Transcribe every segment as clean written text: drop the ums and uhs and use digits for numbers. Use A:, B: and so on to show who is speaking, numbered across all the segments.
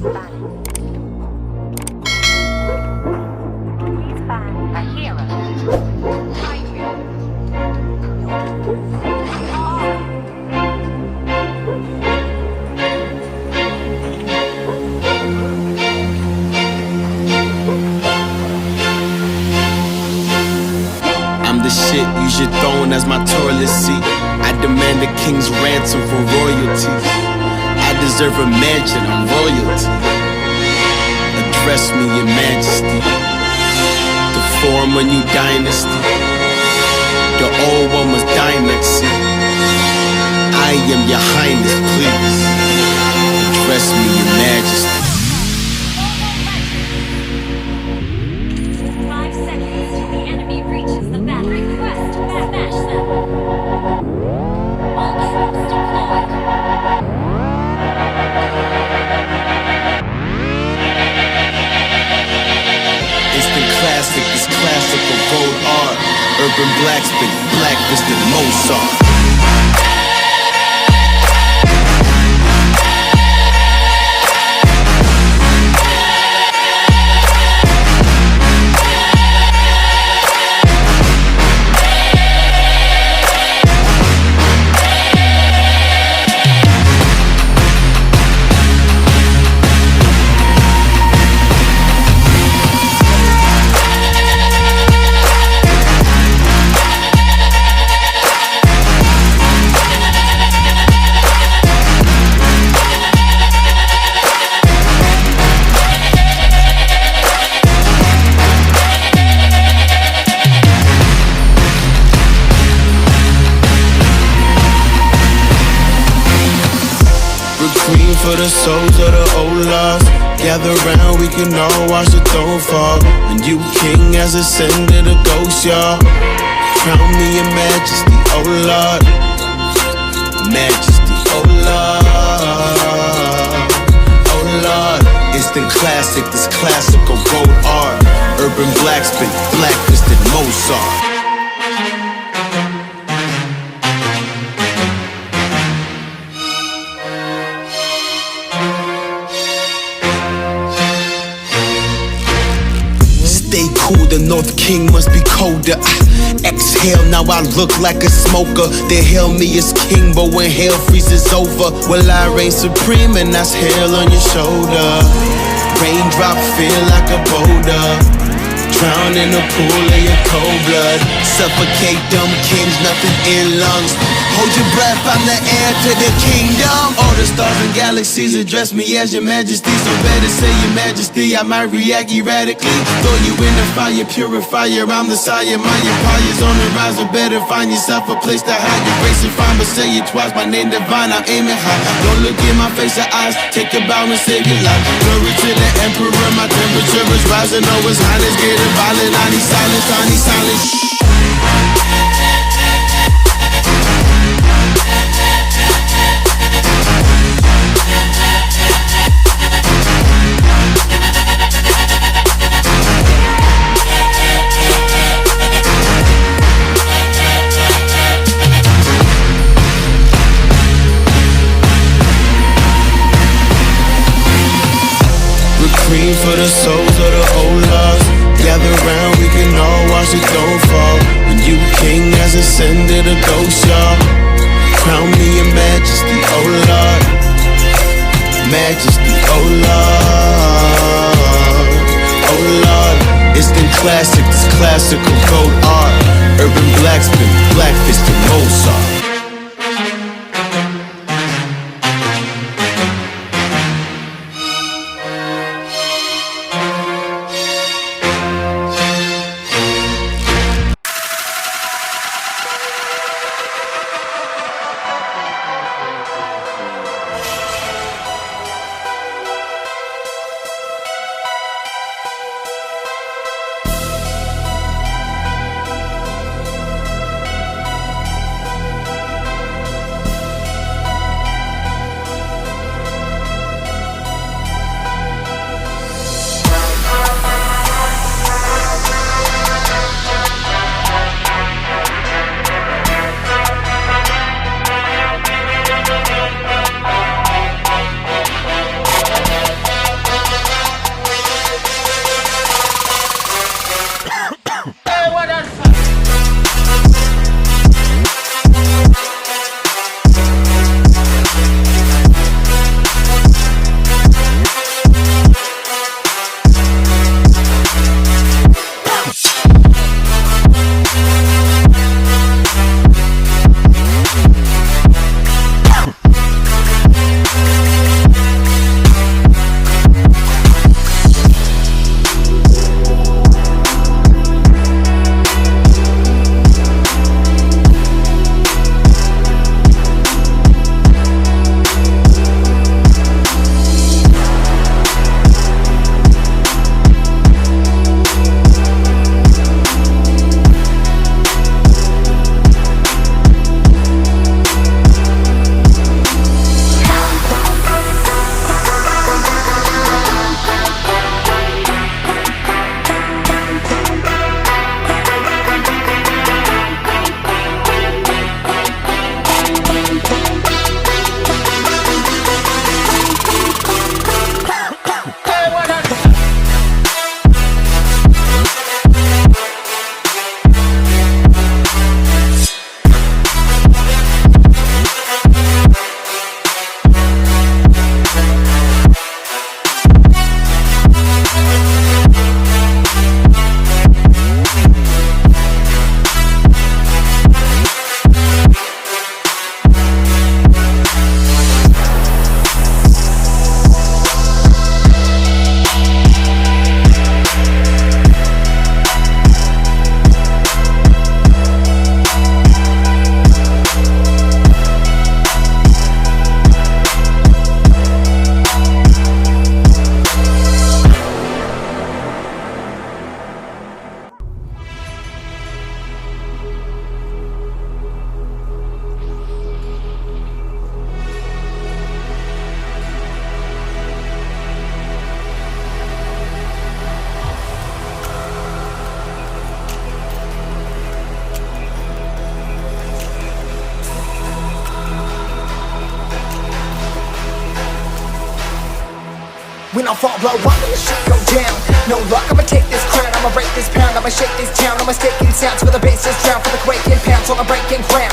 A: badang. Please find a hero.
B: I'm the shit, use your throne as my toilet seat. I demand a king's ransom for royalty. I deserve a mansion, I'm royalty. Address me, your majesty. To form a new dynasty. The old one was dynasty. I am your highness, please. Address me, your majesty.
C: 5 seconds till the enemy reaches the battle. Request to smash them. All troops deployed.
B: Instant classic, this classical gold art. Urban blacksmith, black fisted Mozart. Queen for the souls of the old lost. Gather round, we can all watch the throne fall. The new king has ascended a ghost, y'all. Crown me your majesty, oh Lord. Majesty, oh Lord. Oh Lord. Instant classic, this classical gold art. Urban blacksmith, black fisted Mozart. Stay cool, the North King must be colder. Exhale, now I look like a smoker. They hail me as king, but when hell freezes over, well, I reign supreme, and that's hell on your shoulder. Raindrop feel like a boulder. Drown in a pool of your cold blood. Suffocate dumb kings, nothing in lungs. Hold your breath, I'm the heir to the kingdom. All the stars and galaxies address me as your majesty. So better say your majesty, I might react erratically. Throw you in the fire, purifier, I'm the sire. My empire's on the rise, or better find yourself a place to hide. Your grace and fine, but say it twice, my name divine, I'm aiming high. Don't look in my face or eyes, take a bow and save your life. Glory to the emperor, my temperature is rising. Oh, his highness getting violent, I need silence, I need silence. Queen for the souls of the old lost. Gather round, we can all watch the throne fall. The new king has ascended a ghost, y'all. Crown me your majesty, oh Lord. Majesty, oh Lord. Oh Lord. Instant classic, this classical gold art. Urban blacksmith, black fisted Mozart.
D: When I fall blow, why will the shit go down? No luck, I'ma take this crown, I'ma break this pound, I'ma shake this town, I'ma staking sounds for the bases drown, for the quaking pounds on the breaking ground.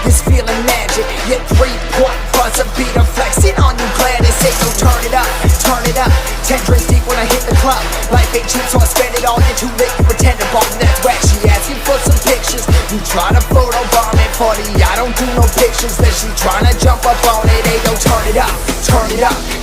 D: This feeling magic, yet 3-point buzz a beat of flexing on you, glad to say so. Turn it up, 10 drinks deep when I hit the club. Life ain't cheap, so I spend it all, you're too late, you pretend to bomb, that's whack. She asking for some pictures, you try to photo bomb it, 40, I don't do no pictures, then she tryna jump up on it, hey, don't turn it up,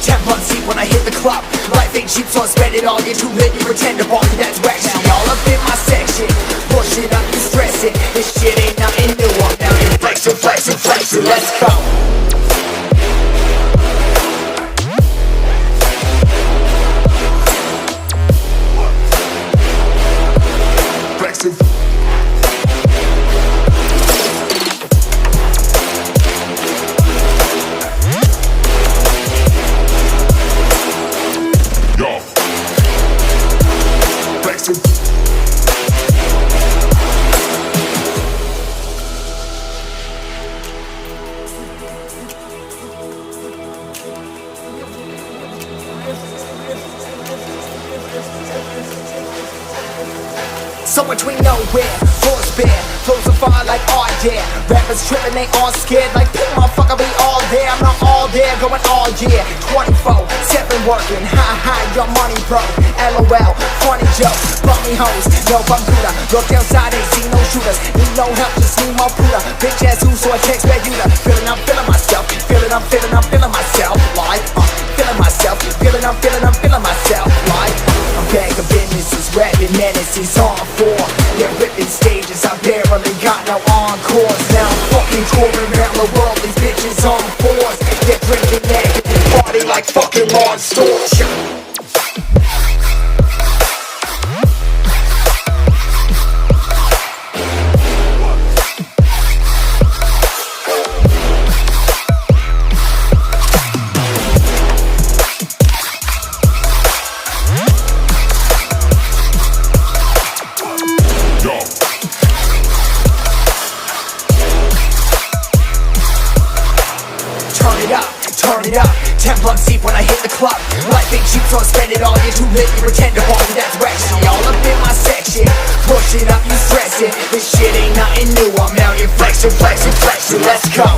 D: 10 bucks deep when I hit the club. Life ain't cheap, so I spend it all, you're too lit, you pretend to bomb it, that's whack. She all up in my section, push it up, you stress it, this shit ain't nothing new, I'm down here flexing, let's go. So between nowhere, force bear, flows a fire like oh yeah. Rappers tripping, they all scared, like pink motherfucker, we all there. I'm not all there, going all year, 24/7 working, ha, your money broke, LOL, funny joke, bummy hoes, no computer. Look outside, ain't see no shooters, need no help, just need more Buddha. Bitch ass who, so I text back you to feeling, I'm feeling myself, feeling myself, like, feeling myself, feeling myself, like, I'm back of business, rapping menaces on 4. They're ripping stages, I barely got no encores. Now I'm fucking touring around the world, these bitches on 4s. They're drinking negative, party like fucking monsters. Turn it up, 10 bucks deep when I hit the club. Life ain't cheap, so I spend it all, you're too lit, you pretend to party, that's whack. She all up in my section, push it up, you stress it. This shit ain't nothing new, I'm out here flexing, let's go.